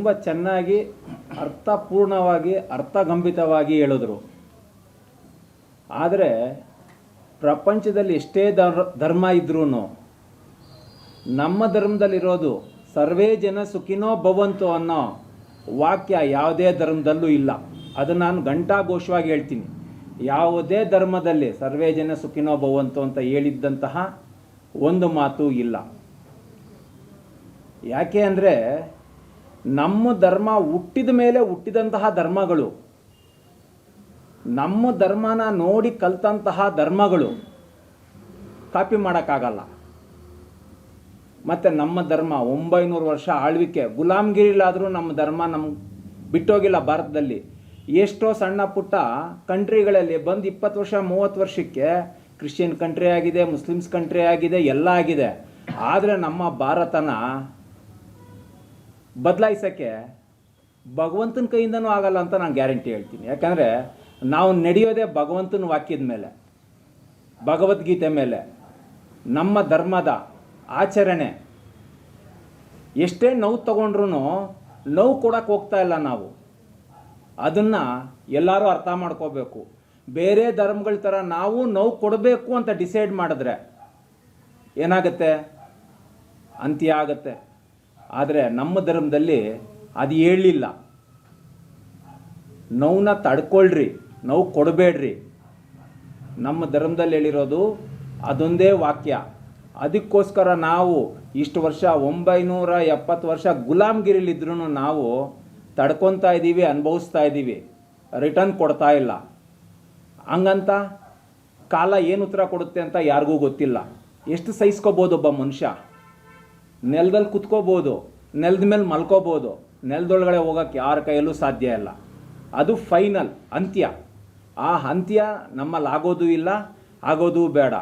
ತುಂಬ ಚೆನ್ನಾಗಿ ಅರ್ಥಪೂರ್ಣವಾಗಿ ಅರ್ಥಗಂಭಿತವಾಗಿ ಹೇಳಿದ್ರು. ಆದರೆ ಪ್ರಪಂಚದಲ್ಲಿ ಎಷ್ಟೇ ಧರ್ಮ ಇದ್ರೂ ನಮ್ಮ ಧರ್ಮದಲ್ಲಿರೋದು ಸರ್ವೇ ಜನ ಸುಖಿನೋ ಭವಂತು ಅನ್ನೋ ವಾಕ್ಯ ಯಾವುದೇ ಧರ್ಮದಲ್ಲೂ ಇಲ್ಲ. ಅದು ನಾನು ಘಂಟಾಘೋಷವಾಗಿ ಹೇಳ್ತೀನಿ. ಯಾವುದೇ ಧರ್ಮದಲ್ಲಿ ಸರ್ವೇ ಜನ ಸುಖಿನೋ ಭವಂತು ಅಂತ ಹೇಳಿದ್ದಂತಹ ಒಂದು ಮಾತು ಇಲ್ಲ. ಯಾಕೆ ಅಂದರೆ ನಮ್ಮ ಧರ್ಮ ಹುಟ್ಟಿದ ಮೇಲೆ ಹುಟ್ಟಿದಂತಹ ಧರ್ಮಗಳು, ನಮ್ಮ ಧರ್ಮನ ನೋಡಿ ಕಲ್ತಂತಹ ಧರ್ಮಗಳು ಕಾಪಿ ಮಾಡೋಕ್ಕಾಗಲ್ಲ. ಮತ್ತು ನಮ್ಮ ಧರ್ಮ 900 ವರ್ಷ ಆಳ್ವಿಕೆ ಗುಲಾಮ್ಗಿರಿಲಾದರೂ ನಮ್ಮ ಧರ್ಮ ನಮ್ಗೆ ಬಿಟ್ಟೋಗಿಲ್ಲ. ಭಾರತದಲ್ಲಿ ಎಷ್ಟೋ ಸಣ್ಣ ಪುಟ್ಟ ಕಂಟ್ರಿಗಳಲ್ಲಿ ಬಂದು 20 ವರ್ಷ 30 ವರ್ಷಕ್ಕೆ ಕ್ರಿಶ್ಚಿಯನ್ ಕಂಟ್ರಿ ಆಗಿದೆ, ಮುಸ್ಲಿಮ್ಸ್ ಕಂಟ್ರಿ ಆಗಿದೆ, ಎಲ್ಲ ಆಗಿದೆ. ಆದರೆ ನಮ್ಮ ಭಾರತನ ಬದಲಾಯಿಸೋಕ್ಕೆ ಭಗವಂತನ ಕೈಯಿಂದನೂ ಆಗಲ್ಲ ಅಂತ ನಾನು ಗ್ಯಾರಂಟಿ ಹೇಳ್ತೀನಿ. ಯಾಕಂದರೆ ನಾವು ನಡೆಯೋದೇ ಭಗವಂತನ ವಾಕ್ಯದ ಮೇಲೆ, ಭಗವದ್ಗೀತೆ ಮೇಲೆ. ನಮ್ಮ ಧರ್ಮದ ಆಚರಣೆ ಎಷ್ಟೇ ನೋವು ತಗೊಂಡ್ರೂ ನೋವು ಕೊಡೋಕ್ಕೆ ಹೋಗ್ತಾ ಇಲ್ಲ ನಾವು. ಅದನ್ನು ಎಲ್ಲರೂ ಅರ್ಥ ಮಾಡ್ಕೋಬೇಕು. ಬೇರೆ ಧರ್ಮಗಳ ಥರ ನಾವು ನೋವು ಕೊಡಬೇಕು ಅಂತ ಡಿಸೈಡ್ ಮಾಡಿದ್ರೆ ಏನಾಗುತ್ತೆ? ಅಂತ್ಯ ಆಗುತ್ತೆ. ಆದರೆ ನಮ್ಮ ಧರ್ಮದಲ್ಲಿ ಅದು ಹೇಳಲಿಲ್ಲ. ನೋವನ್ನ ತಡ್ಕೊಳ್ರಿ, ನೋವು ಕೊಡಬೇಡ್ರಿ. ನಮ್ಮ ಧರ್ಮದಲ್ಲಿ ಹೇಳಿರೋದು ಅದೊಂದೇ ವಾಕ್ಯ. ಅದಕ್ಕೋಸ್ಕರ ನಾವು ಇಷ್ಟು ವರ್ಷ 970 ವರ್ಷ ಗುಲಾಮ್ಗಿರಿಲಿದ್ರೂ ನಾವು ತಡ್ಕೊತಾ ಇದ್ದೀವಿ, ಅನುಭವಿಸ್ತಾ ಇದ್ದೀವಿ, ರಿಟರ್ನ್ ಕೊಡ್ತಾ ಇಲ್ಲ. ಹಂಗಂತ ಕಾಲ ಏನು ಉತ್ತರ ಕೊಡುತ್ತೆ ಅಂತ ಯಾರಿಗೂ ಗೊತ್ತಿಲ್ಲ. ಎಷ್ಟು ಸಹಿಸ್ಕೋಬೋದು ಒಬ್ಬ ಮನುಷ್ಯ? ನೆಲದಲ್ಲಿ ಕುತ್ಕೋಬೋದು, ನೆಲದ ಮೇಲೆ ಮಲ್ಕೋಬೋದು, ನೆಲದೊಳಗಡೆ ಹೋಗೋಕ್ಕೆ ಯಾರ ಕೈಯಲ್ಲೂ ಸಾಧ್ಯ ಇಲ್ಲ. ಅದು ಫೈನಲ್ ಅಂತ್ಯ. ಆ ಅಂತ್ಯ ನಮ್ಮಲ್ಲಿ ಆಗೋದು ಇಲ್ಲ, ಆಗೋದು ಬೇಡ.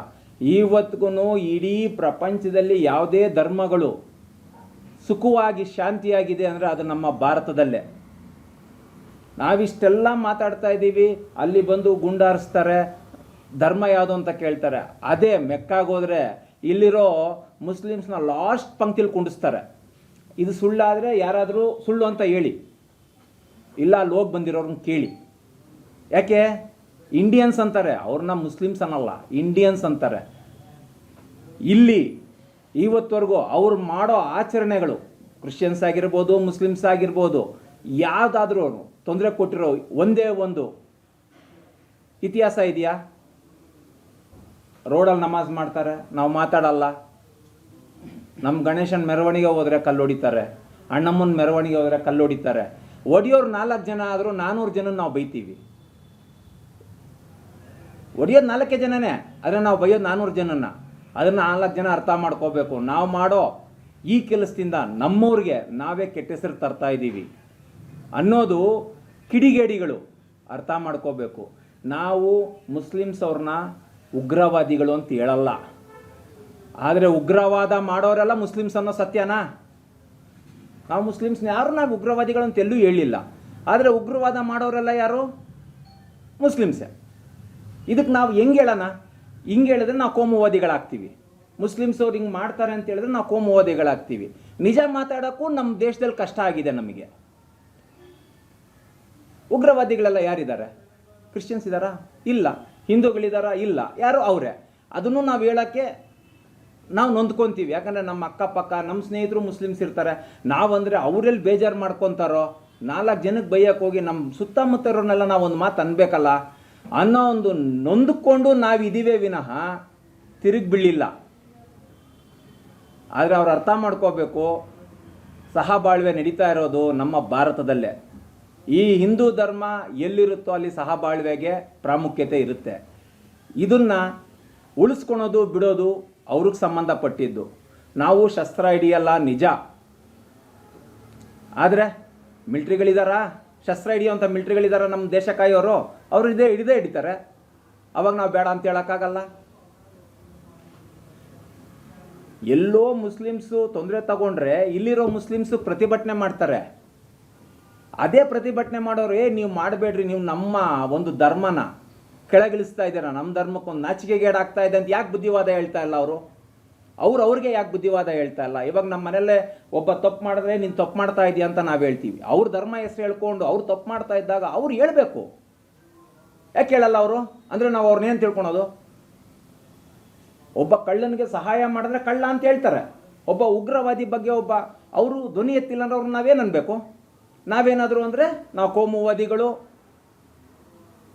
ಇವತ್ತಿಗೂ ಇಡೀ ಪ್ರಪಂಚದಲ್ಲಿ ಯಾವುದೇ ಧರ್ಮಗಳು ಸುಖವಾಗಿ ಶಾಂತಿಯಾಗಿದೆ ಅಂದರೆ ಅದು ನಮ್ಮ ಭಾರತದಲ್ಲೇ. ನಾವಿಷ್ಟೆಲ್ಲ ಮಾತಾಡ್ತಾ ಇದ್ದೀವಿ, ಅಲ್ಲಿ ಬಂದು ಗುಂಡಾರಿಸ್ತಾರೆ, ಧರ್ಮ ಯಾವುದು ಅಂತ ಕೇಳ್ತಾರೆ. ಅದೇ ಮೆಕ್ಕಾಗೋದ್ರೆ ಇಲ್ಲಿರೋ ಮುಸ್ಲಿಮ್ಸ್ನ ಲಾಸ್ಟ್ ಪಂಕ್ತಿಲಿ ಕುಂಡಿಸ್ತಾರೆ. ಇದು ಸುಳ್ಳಾದರೆ ಯಾರಾದರೂ ಸುಳ್ಳು ಅಂತ ಹೇಳಿ, ಇಲ್ಲ ಅಲ್ಲಿ ಹೋಗಿ ಬಂದಿರೋರನ್ನ ಕೇಳಿ. ಯಾಕೆ ಇಂಡಿಯನ್ಸ್ ಅಂತಾರೆ, ಅವ್ರನ್ನ ಮುಸ್ಲಿಮ್ಸ್ ಅನ್ನಲ್ಲ, ಇಂಡಿಯನ್ಸ್ ಅಂತಾರೆ. ಇಲ್ಲಿ ಇವತ್ತವರೆಗೂ ಅವ್ರು ಮಾಡೋ ಆಚರಣೆಗಳು, ಕ್ರಿಶ್ಚಿಯನ್ಸ್ ಆಗಿರ್ಬೋದು, ಮುಸ್ಲಿಮ್ಸ್ ಆಗಿರ್ಬೋದು, ಯಾವುದಾದ್ರೂ ತೊಂದರೆ ಕೊಟ್ಟಿರೋ ಒಂದೇ ಒಂದು ಇತಿಹಾಸ ಇದೆಯಾ? ರೋಡಲ್ಲಿ ನಮಾಜ್ ಮಾಡ್ತಾರೆ, ನಾವು ಮಾತಾಡಲ್ಲ. ನಮ್ಮ ಗಣೇಶನ ಮೆರವಣಿಗೆ ಹೋದರೆ ಕಲ್ಲು ಹೊಡಿತಾರೆ, ಅಣ್ಣಮ್ಮನ ಮೆರವಣಿಗೆ ಹೋದರೆ ಕಲ್ಲು ಹೊಡಿತಾರೆ. ಹೊಡಿಯೋರು 4 ಜನ ಆದರೂ 400 ಜನ ನಾವು ಬೈತೀವಿ. ಹೊಡಿಯೋದು 4 ಜನನೇ, ಆದರೆ ನಾವು ಬೈಯೋದು 400 ಜನನ. ಅದನ್ನು 4 ಜನ ಅರ್ಥ ಮಾಡ್ಕೋಬೇಕು. ನಾವು ಮಾಡೋ ಈ ಕೆಲಸದಿಂದ ನಮ್ಮವ್ರಿಗೆ ನಾವೇ ಕೆಟ್ಟ ಹೆಸರು ತರ್ತಾ ಇದ್ದೀವಿ ಅನ್ನೋದು ಕಿಡಿಗೇಡಿಗಳು ಅರ್ಥ ಮಾಡ್ಕೋಬೇಕು. ನಾವು ಮುಸ್ಲಿಮ್ಸ್ ಅವ್ರನ್ನ ಉಗ್ರವಾದಿಗಳು ಅಂತ ಹೇಳಲ್ಲ. ಆದರೆ ಉಗ್ರವಾದ ಮಾಡೋರೆಲ್ಲ ಮುಸ್ಲಿಮ್ಸ್ ಅನ್ನೋ ಸತ್ಯನಾ? ನಾವು ಮುಸ್ಲಿಮ್ಸ್ನ ಯಾರು ನಾವು ಉಗ್ರವಾದಿಗಳು ಅಂತ ಎಲ್ಲೂ ಹೇಳಿಲ್ಲ. ಆದರೆ ಉಗ್ರವಾದ ಮಾಡೋರೆಲ್ಲ ಯಾರು? ಮುಸ್ಲಿಮ್ಸೇ. ಇದಕ್ಕೆ ನಾವು ಹೆಂಗೆ ಹೇಳೋಣ? ಹಿಂಗೆ ಹೇಳಿದ್ರೆ ನಾವು ಕೋಮುವಾದಿಗಳಾಗ್ತೀವಿ. ಮುಸ್ಲಿಮ್ಸ್ ಅವ್ರು ಹಿಂಗೆ ಮಾಡ್ತಾರೆ ಅಂತ ಹೇಳಿದ್ರೆ ನಾವು ಕೋಮುವಾದಿಗಳಾಗ್ತೀವಿ. ನಿಜ ಮಾತಾಡೋಕ್ಕೂ ನಮ್ಮ ದೇಶದಲ್ಲಿ ಕಷ್ಟ ಆಗಿದೆ ನಮಗೆ. ಉಗ್ರವಾದಿಗಳೆಲ್ಲ ಯಾರಿದ್ದಾರೆ? ಕ್ರಿಶ್ಚಿಯನ್ಸ್ ಇದ್ದಾರಾ? ಇಲ್ಲ. ಹಿಂದೂಗಳಿದ್ದಾರಾ? ಇಲ್ಲ. ಯಾರು? ಅವರೇ. ಅದನ್ನು ನಾವು ಹೇಳೋಕ್ಕೆ ನಾವು ನೊಂದ್ಕೊತೀವಿ. ಯಾಕಂದರೆ ನಮ್ಮ ಅಕ್ಕಪಕ್ಕ ನಮ್ಮ ಸ್ನೇಹಿತರು ಮುಸ್ಲಿಮ್ಸ್ ಇರ್ತಾರೆ. ನಾವಂದರೆ ಅವರೆಲ್ಲಿ ಬೇಜಾರು ಮಾಡ್ಕೊತಾರೋ, 4 ಜನಕ್ಕೆ ಬೈಯಕ್ಕೆ ಹೋಗಿ ನಮ್ಮ ಸುತ್ತಮುತ್ತ ಇರೋನೆಲ್ಲ ನಾವು ಒಂದು ಮಾತು ಅನ್ಬೇಕಲ್ಲ ಅನ್ನೋ ಒಂದು ನೊಂದುಕೊಂಡು ನಾವಿದ್ದೀವೇ ವಿನಃ ತಿರುಗಿ ಬೀಳಿಲ್ಲ. ಆದರೆ ಅವ್ರು ಅರ್ಥ ಮಾಡ್ಕೋಬೇಕು, ಸಹಬಾಳ್ವೆ ನಡೀತಾ ಇರೋದು ನಮ್ಮ ಭಾರತದಲ್ಲೇ. ಈ ಹಿಂದೂ ಧರ್ಮ ಎಲ್ಲಿರುತ್ತೋ ಅಲ್ಲಿ ಸಹಬಾಳ್ವೆಗೆ ಪ್ರಾಮುಖ್ಯತೆ ಇರುತ್ತೆ. ಇದನ್ನು ಉಳಿಸ್ಕೊಳೋದು ಬಿಡೋದು ಅವ್ರಿಗೆ ಸಂಬಂಧಪಟ್ಟಿದ್ದು. ನಾವು ಶಸ್ತ್ರ ಹಿಡಿಯಲ್ಲ ನಿಜ, ಆದರೆ ಮಿಲ್ಟ್ರಿಗಳಿದಾರಾ? ಶಸ್ತ್ರ ಹಿಡಿಯೋಂಥ ಮಿಲ್ಟ್ರಿಗಳಿದಾರ ನಮ್ಮ ದೇಶ ಕಾಯೋರು? ಅವರು ಹಿಡಿದೇ ಹಿಡಿತಾರೆ. ಅವಾಗ ನಾವು ಬೇಡ ಅಂತ ಹೇಳೋಕ್ಕಾಗಲ್ಲ. ಎಲ್ಲೋ ಮುಸ್ಲಿಮ್ಸು ತೊಂದರೆ ತಗೊಂಡ್ರೆ ಇಲ್ಲಿರೋ ಮುಸ್ಲಿಮ್ಸು ಪ್ರತಿಭಟನೆ ಮಾಡ್ತಾರೆ. ಅದೇ ಪ್ರತಿಭಟನೆ ಮಾಡೋರು ನೀವು ಮಾಡಬೇಡ್ರಿ, ನೀವು ನಮ್ಮ ಒಂದು ಧರ್ಮನ ಕೆಳಗಿಳಿಸ್ತಾ ಇದ್ದೀರಾ, ನಮ್ಮ ಧರ್ಮಕ್ಕೊಂದು ನಾಚಿಕೆಗೇಡಾಗ್ತಾ ಇದೆ ಅಂತ ಯಾಕೆ ಬುದ್ಧಿವಾದ ಹೇಳ್ತಾ ಇಲ್ಲ ಅವರು? ಅವ್ರಿಗೆ ಯಾಕೆ ಬುದ್ಧಿವಾದ ಹೇಳ್ತಾ ಇಲ್ಲ? ಇವಾಗ ನಮ್ಮ ಮನೆಯಲ್ಲೇ ಒಬ್ಬ ತಪ್ಪು ಮಾಡಿದ್ರೆ ನೀನು ತಪ್ಪು ಮಾಡ್ತಾ ಇದೀಯ ಅಂತ ನಾವು ಹೇಳ್ತೀವಿ. ಅವ್ರ ಧರ್ಮ ಹೆಸರು ಹೇಳ್ಕೊಂಡು ಅವ್ರು ತಪ್ಪು ಮಾಡ್ತಾ ಇದ್ದಾಗ ಅವ್ರು ಹೇಳ್ಬೇಕು. ಯಾಕೆ ಹೇಳಲ್ಲ ಅವರು? ಅಂದರೆ ನಾವು ಅವ್ರನ್ನೇನು ತಿಳ್ಕೊಳೋದು? ಒಬ್ಬ ಕಳ್ಳನಿಗೆ ಸಹಾಯ ಮಾಡಿದ್ರೆ ಕಳ್ಳ ಅಂತ ಹೇಳ್ತಾರೆ. ಒಬ್ಬ ಉಗ್ರವಾದಿ ಬಗ್ಗೆ ಅವರು ಧ್ವನಿ ಎತ್ತಿಲ್ಲ ಅಂದ್ರೆ ಅವ್ರನ್ನ ನಾವೇನು ಅನ್ಬೇಕು? ನಾವೇನಾದರೂ ಅಂದರೆ ನಾವು ಕೋಮುವಾದಿಗಳು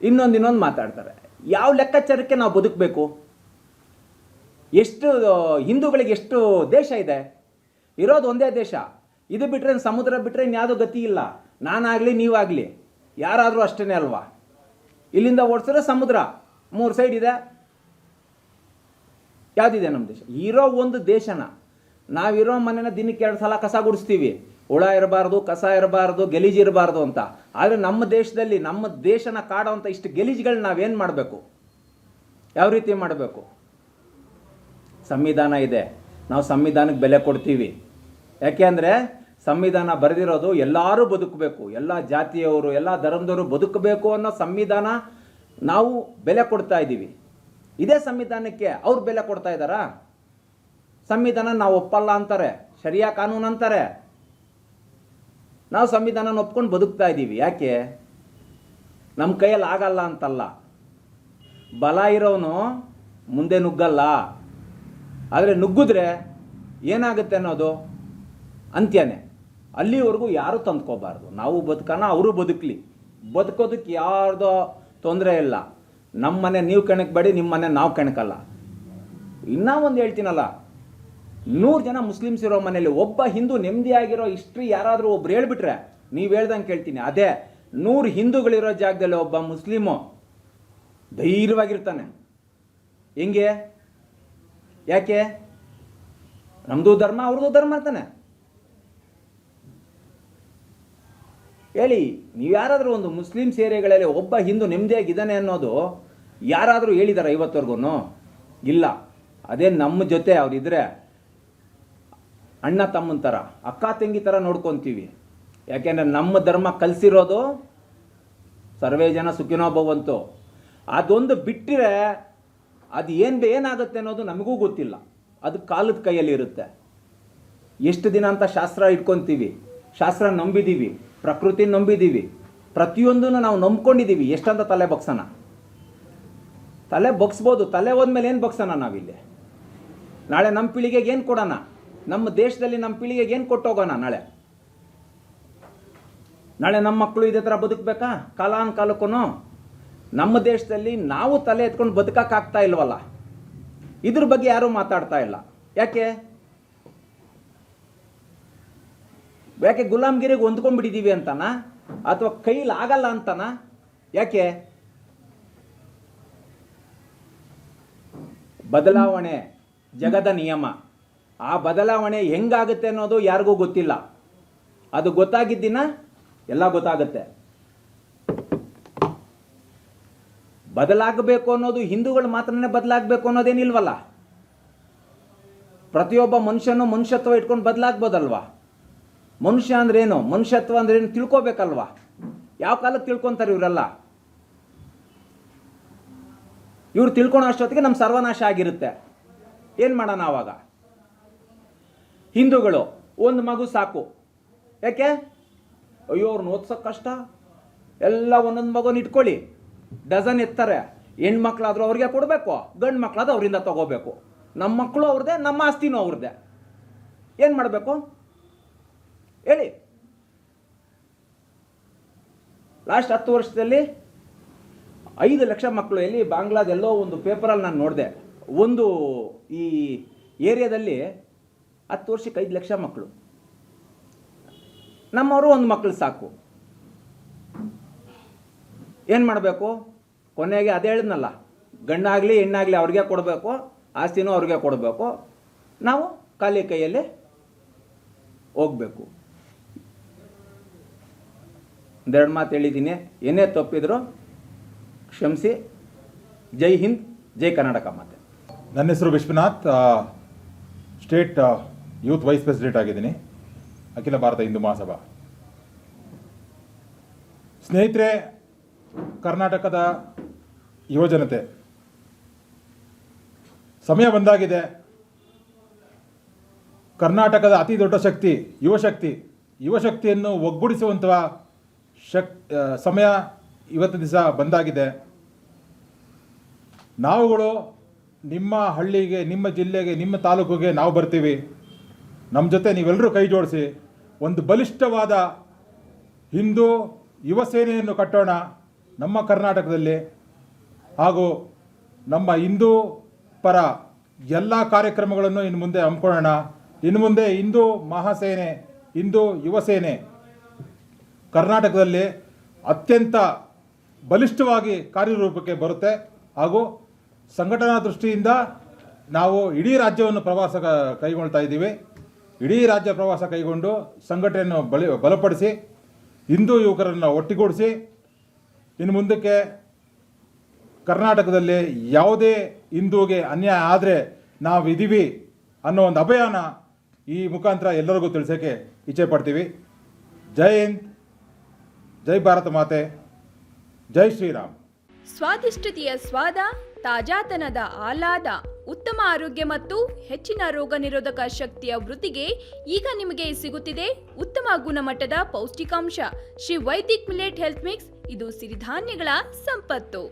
ಇನ್ನೊಂದು ಮಾತಾಡ್ತಾರೆ. ಯಾವ ಲೆಕ್ಕಾಚಾರಕ್ಕೆ ನಾವು ಬದುಕಬೇಕು? ಎಷ್ಟು ಹಿಂದೂಗಳಿಗೆ ಎಷ್ಟು ದೇಶ ಇದೆ? ಇರೋದು ಒಂದೇ ದೇಶ. ಇದು ಬಿಟ್ಟರೆ ಸಮುದ್ರ ಬಿಟ್ಟರೆ ಇನ್ಯಾವುದೋ ಗತಿ ಇಲ್ಲ. ನಾನಾಗಲಿ ನೀವಾಗಲಿ ಯಾರಾದರೂ ಅಷ್ಟೇ ಅಲ್ವಾ? ಇಲ್ಲಿಂದ ಓಡಿಸಿದ್ರೆ ಸಮುದ್ರ 3 ಸೈಡ್ ಇದೆ. ಯಾವುದಿದೆ ನಮ್ಮ ದೇಶ? ಇರೋ ಒಂದು ದೇಶನ ನಾವಿರೋ ಮನೆನ ದಿನಕ್ಕೆ 2 ಸಲ ಕಸ ಗುಡಿಸ್ತೀವಿ. ಹುಳ ಇರಬಾರ್ದು, ಕಸ ಇರಬಾರ್ದು, ಗಲೀಜು ಇರಬಾರ್ದು ಅಂತ. ಆದರೆ ನಮ್ಮ ದೇಶದಲ್ಲಿ ನಮ್ಮ ದೇಶನ ಕಾಡುವಂಥ ಇಷ್ಟು ಗಲೀಜುಗಳನ್ನ ನಾವೇನು ಮಾಡಬೇಕು? ಯಾವ ರೀತಿ ಮಾಡಬೇಕು? ಸಂವಿಧಾನ ಇದೆ, ನಾವು ಸಂವಿಧಾನಕ್ಕೆ ಬೆಲೆ ಕೊಡ್ತೀವಿ. ಯಾಕೆ ಅಂದರೆ ಸಂವಿಧಾನ ಬರೆದಿರೋದು ಎಲ್ಲರೂ ಬದುಕಬೇಕು, ಎಲ್ಲ ಜಾತಿಯವರು ಎಲ್ಲ ಧರ್ಮದವರು ಬದುಕಬೇಕು ಅನ್ನೋ ಸಂವಿಧಾನ ನಾವು ಬೆಲೆ ಕೊಡ್ತಾ ಇದ್ದೀವಿ. ಇದೇ ಸಂವಿಧಾನಕ್ಕೆ ಅವ್ರು ಬೆಲೆ ಕೊಡ್ತಾ ಇದ್ದಾರಾ? ಸಂವಿಧಾನ ನಾವು ಒಪ್ಪಲ್ಲ ಅಂತಾರೆ, ಶರಿಯಾ ಕಾನೂನು ಅಂತಾರೆ. ನಾವು ಸಂವಿಧಾನನ ಒಪ್ಕೊಂಡು ಬದುಕ್ತಾ ಇದ್ದೀವಿ. ಯಾಕೆ? ನಮ್ಮ ಕೈಯಲ್ಲಿ ಆಗಲ್ಲ ಅಂತಲ್ಲ. ಬಲ ಇರೋನು ಮುಂದೆ ನುಗ್ಗಲ್ಲ. ಆದರೆ ನುಗ್ಗಿದ್ರೆ ಏನಾಗುತ್ತೆ ಅನ್ನೋದು ಅಂತ್ಯನೇ. ಅಲ್ಲಿವರೆಗೂ ಯಾರೂ ತಂದ್ಕೋಬಾರ್ದು. ನಾವು ಬದುಕೋಣ, ಅವರು ಬದುಕಲಿ. ಬದುಕೋದಕ್ಕೆ ಯಾರ್ದೋ ತೊಂದರೆ ಇಲ್ಲ. ನಮ್ಮ ಮನೆ ನೀವು ಕೆಣಕಬೇಡಿ, ನಿಮ್ಮ ಮನೆ ನಾವು ಕೆಣಕಲ್ಲ. ಇನ್ನೂ ಒಂದು ಹೇಳ್ತೀನಲ್ಲ, 100 ಜನ ಮುಸ್ಲಿಮ್ಸ್ ಇರೋ ಮನೇಲಿ ಒಬ್ಬ ಹಿಂದೂ ನೆಮ್ಮದಿಯಾಗಿರೋ ಹಿಸ್ಟ್ರಿ ಯಾರಾದರೂ ಒಬ್ರು ಹೇಳ್ಬಿಟ್ರೆ ನೀವು ಹೇಳ್ದಂಗೆ ಕೇಳ್ತೀನಿ. ಅದೇ 100 ಹಿಂದೂಗಳಿರೋ ಜಾಗದಲ್ಲಿ ಒಬ್ಬ ಮುಸ್ಲಿಮು ಧೈರ್ಯವಾಗಿರ್ತಾನೆ. ಹೆಂಗೆ? ಯಾಕೆ? ನಮ್ಮದು ಧರ್ಮ, ಅವ್ರದ್ದು ಧರ್ಮ ಅಂತಾನೆ. ಹೇಳಿ, ನೀವು ಯಾರಾದರೂ ಒಂದು ಮುಸ್ಲಿಮ್ಸ್ ಏರಿಯಾಗಳಲ್ಲಿ ಒಬ್ಬ ಹಿಂದೂ ನೆಮ್ಮದಿಯಾಗಿದ್ದಾನೆ ಅನ್ನೋದು ಯಾರಾದರೂ ಹೇಳಿದಾರ ಇವತ್ತವರೆಗೂ? ಇಲ್ಲ. ಅದೇ ನಮ್ಮ ಜೊತೆ ಅವರಿದ್ದರೆ ಅಣ್ಣ ತಮ್ಮನ ಥರ, ಅಕ್ಕ ತಂಗಿ ಥರ ನೋಡ್ಕೊತೀವಿ. ಯಾಕೆಂದರೆ ನಮ್ಮ ಧರ್ಮ ಕಲಿಸಿರೋದು ಸರ್ವೇ ಜನ ಸುಖಿನೋ ಭವಂತು. ಅದೊಂದು ಬಿಟ್ಟರೆ ಅದು ಏನಾಗುತ್ತೆ ಅನ್ನೋದು ನಮಗೂ ಗೊತ್ತಿಲ್ಲ. ಅದು ಕಾಲದ ಕೈಯಲ್ಲಿ ಇರುತ್ತೆ. ಎಷ್ಟು ದಿನ ಅಂತ ಶಾಸ್ತ್ರ ಇಟ್ಕೊತೀವಿ, ಶಾಸ್ತ್ರ ನಂಬಿದ್ದೀವಿ, ಪ್ರಕೃತಿ ನಂಬಿದ್ದೀವಿ, ಪ್ರತಿಯೊಂದನ್ನು ನಾವು ನಂಬ್ಕೊಂಡಿದ್ದೀವಿ. ಎಷ್ಟಂತ ತಲೆ ಬಗ್ಸೋಣ? ತಲೆ ಬಗ್ಸ್ಬೋದು. ತಲೆ ಹೋದ್ಮೇಲೆ ಏನು ಬಗ್ಸೋಣ ನಾವಿಲ್ಲಿ? ನಾಳೆ ನಮ್ಮ ಪೀಳಿಗೆಗೆ ಏನು ಕೊಡೋಣ? ನಮ್ಮ ದೇಶದಲ್ಲಿ ನಮ್ಮ ಪೀಳಿಗೆಗೆ ಏನು ಕೊಟ್ಟೋಗೋಣ? ನಾಳೆ ನಮ್ಮ ಮಕ್ಕಳು ಇದೇ ಥರ ಬದುಕಬೇಕಾ? ಕಾಲಾನುಕಾಲಕ್ಕೂ ನಮ್ಮ ದೇಶದಲ್ಲಿ ನಾವು ತಲೆ ಎತ್ಕೊಂಡು ಬದುಕಕ್ಕಾಗ್ತಾ ಇಲ್ವಲ್ಲ. ಇದ್ರ ಬಗ್ಗೆ ಯಾರೂ ಮಾತಾಡ್ತಾ ಇಲ್ಲ. ಯಾಕೆ? ಗುಲಾಮ್ಗಿರಿಗೆ ಹೊಂದ್ಕೊಂಡ್ಬಿಟ್ಟಿದ್ದೀವಿ ಅಂತನ, ಅಥವಾ ಕೈಲಿ ಆಗಲ್ಲ ಅಂತನ? ಯಾಕೆ? ಬದಲಾವಣೆ ಜಗದ ನಿಯಮ. ಆ ಬದಲಾವಣೆ ಹೆಂಗಾಗುತ್ತೆ ಅನ್ನೋದು ಯಾರಿಗೂ ಗೊತ್ತಿಲ್ಲ. ಅದು ಗೊತ್ತಾಗಿದ್ದಿನ ಎಲ್ಲ ಗೊತ್ತಾಗುತ್ತೆ. ಬದಲಾಗಬೇಕು ಅನ್ನೋದು ಹಿಂದೂಗಳು ಮಾತ್ರನೇ ಬದಲಾಗಬೇಕು ಅನ್ನೋದೇನಿಲ್ವಲ್ಲ. ಪ್ರತಿಯೊಬ್ಬ ಮನುಷ್ಯನೂ ಮನುಷ್ಯತ್ವ ಇಟ್ಕೊಂಡು ಬದಲಾಗ್ಬೋದಲ್ವಾ? ಮನುಷ್ಯ ಅಂದ್ರೇನು, ಮನುಷ್ಯತ್ವ ಅಂದ್ರೇನು ತಿಳ್ಕೊಬೇಕಲ್ವಾ? ಯಾವ ಕಾಲಕ್ಕೆ ತಿಳ್ಕೊತಾರೆ ಇವರೆಲ್ಲ? ಇವ್ರು ತಿಳ್ಕೊಳೋ ಅಷ್ಟೊತ್ತಿಗೆ ನಮ್ಮ ಸರ್ವನಾಶ ಆಗಿರುತ್ತೆ. ಏನು ಮಾಡೋಣ ಆವಾಗ? ಹಿಂದೂಗಳು ಒಂದು ಮಗು ಸಾಕು. ಯಾಕೆ? ಅಯ್ಯೋ ಅವ್ರನ್ನ ಓದ್ಸೋಕ್ಕೆ ಕಷ್ಟ, ಎಲ್ಲ ಒಂದೊಂದು ಮಗುನ ಇಟ್ಕೊಳ್ಳಿ, ಡಜನ್ ಎತ್ತಾರೆ. ಹೆಣ್ಮಕ್ಳಾದರೂ ಅವ್ರಿಗೆ ಕೊಡಬೇಕು, ಗಂಡು ಮಕ್ಕಳಾದ್ರೂ ಅವರಿಂದ ತಗೋಬೇಕು. ನಮ್ಮ ಮಕ್ಕಳು ಅವ್ರದ್ದೇ, ನಮ್ಮ ಆಸ್ತಿನೂ ಅವ್ರದ್ದೇ. ಏನು ಮಾಡಬೇಕು ಹೇಳಿ? ಲಾಸ್ಟ್ 10 ವರ್ಷದಲ್ಲಿ 5 ಲಕ್ಷ ಮಕ್ಕಳು ಎಲ್ಲಿ ಬಾಂಗ್ಲಾದೆಲ್ಲೋ ಒಂದು ಪೇಪರಲ್ಲಿ ನಾನು ನೋಡಿದೆ. ಒಂದು ಈ ಏರಿಯಾದಲ್ಲಿ 10 ವರ್ಷಕ್ಕೆ 5 ಲಕ್ಷ ಮಕ್ಕಳು. ನಮ್ಮವರು ಒಂದು ಮಕ್ಕಳು ಸಾಕು. ಏನು ಮಾಡಬೇಕು? ಕೊನೆಗೆ ಅದೇ ಹೇಳಿದ್ನಲ್ಲ, ಗಂಡಾಗಲಿ ಹೆಣ್ಣಾಗಲಿ ಅವ್ರಿಗೆ ಕೊಡಬೇಕು, ಆಸ್ತಿನೂ ಅವ್ರಿಗೆ ಕೊಡಬೇಕು, ನಾವು ಖಾಲಿ ಕೈಯಲ್ಲಿ ಹೋಗಬೇಕು. ಒಂದೆರಡು ಮಾತು ಹೇಳಿದ್ದೀನಿ, ಏನೇ ತಪ್ಪಿದ್ರು ಕ್ಷಮಿಸಿ. ಜೈ ಹಿಂದ್, ಜೈ ಕರ್ನಾಟಕ ಮಾತೆ. ನನ್ನ ಹೆಸರು Vishwanath, state youth vice president ಆಗಿದ್ದೀನಿ, ಅಖಿಲ ಭಾರತ ಹಿಂದೂ ಮಹಾಸಭಾ. ಸ್ನೇಹಿತರೆ, ಕರ್ನಾಟಕದ ಯುವಜನತೆ, ಸಮಯ ಬಂದಾಗಿದೆ. ಕರ್ನಾಟಕದ ಅತಿ ದೊಡ್ಡ ಶಕ್ತಿ ಯುವಶಕ್ತಿಯನ್ನು ಒಗ್ಗೂಡಿಸುವಂಥ ಸಮಯ ಇವತ್ತು ದಿವಸ ಬಂದಾಗಿದೆ. ನಾವುಗಳು ನಿಮ್ಮ ಹಳ್ಳಿಗೆ, ನಿಮ್ಮ ಜಿಲ್ಲೆಗೆ, ನಿಮ್ಮ ತಾಲೂಕಿಗೆ ನಾವು ಬರ್ತೀವಿ. ನಮ್ಮ ಜೊತೆ ನೀವೆಲ್ಲರೂ ಕೈ ಜೋಡಿಸಿ ಒಂದು ಬಲಿಷ್ಠವಾದ ಹಿಂದೂ ಯುವ ಸೇನೆಯನ್ನು ಕಟ್ಟೋಣ ನಮ್ಮ ಕರ್ನಾಟಕದಲ್ಲಿ. ಹಾಗೂ ನಮ್ಮ ಹಿಂದೂ ಪರ ಎಲ್ಲ ಕಾರ್ಯಕ್ರಮಗಳನ್ನು ಇನ್ನು ಮುಂದೆ ಹಮ್ಮಿಕೊಳ್ಳೋಣ. ಇನ್ನು ಮುಂದೆ ಹಿಂದೂ ಮಹಾಸೇನೆ, ಹಿಂದೂ ಯುವ ಸೇನೆ ಕರ್ನಾಟಕದಲ್ಲಿ ಅತ್ಯಂತ ಬಲಿಷ್ಠವಾಗಿ ಕಾರ್ಯರೂಪಕ್ಕೆ ಬರುತ್ತೆ. ಹಾಗೂ ಸಂಘಟನಾ ದೃಷ್ಟಿಯಿಂದ ನಾವು ಇಡೀ ರಾಜ್ಯವನ್ನು ಪ್ರವಾಸ ಕೈಗೊಳ್ತಾ ಇದ್ದೀವಿ. ಇಡೀ ರಾಜ್ಯ ಪ್ರವಾಸ ಕೈಗೊಂಡು ಸಂಘಟನೆಯನ್ನು ಬಲಪಡಿಸಿ ಹಿಂದೂ ಯುವಕರನ್ನು ಒಟ್ಟಿಗೂಡಿಸಿ ಇನ್ನು ಮುಂದಕ್ಕೆ ಕರ್ನಾಟಕದಲ್ಲಿ ಯಾವುದೇ ಹಿಂದೂಗೆ ಅನ್ಯಾಯ ಆದರೆ ನಾವಿದ್ದೀವಿ ಅನ್ನೋ ಒಂದು ಅಭಯನ ಈ ಮುಖಾಂತರ ಎಲ್ಲರಿಗೂ ತಿಳಿಸೋಕ್ಕೆ ಇಚ್ಛೆ ಪಡ್ತೀವಿ. ಜೈ ಹಿಂದ್, ಜೈ ಭಾರತ ಮಾತೆ, ಜೈ ಶ್ರೀರಾಮ್. ಸ್ವಾದಿಷ್ಟತೆಯ ಸ್ವಾದ, ತಾಜಾತನದ ಆಹ್ಲಾದ, ಉತ್ತಮ ಆರೋಗ್ಯ ಮತ್ತು ಹೆಚ್ಚಿನ ರೋಗ ನಿರೋಧಕ ಶಕ್ತಿಯ ವೃದ್ಧಿಗೆ ಈಗ ನಿಮಗೆ ಸಿಗುತ್ತಿದೆ ಉತ್ತಮ ಗುಣಮಟ್ಟದ ಪೌಷ್ಟಿಕಾಂಶ. Shri Vaidik millet health mix. ಇದು ಸಿರಿಧಾನ್ಯಗಳ ಸಂಪತ್ತು.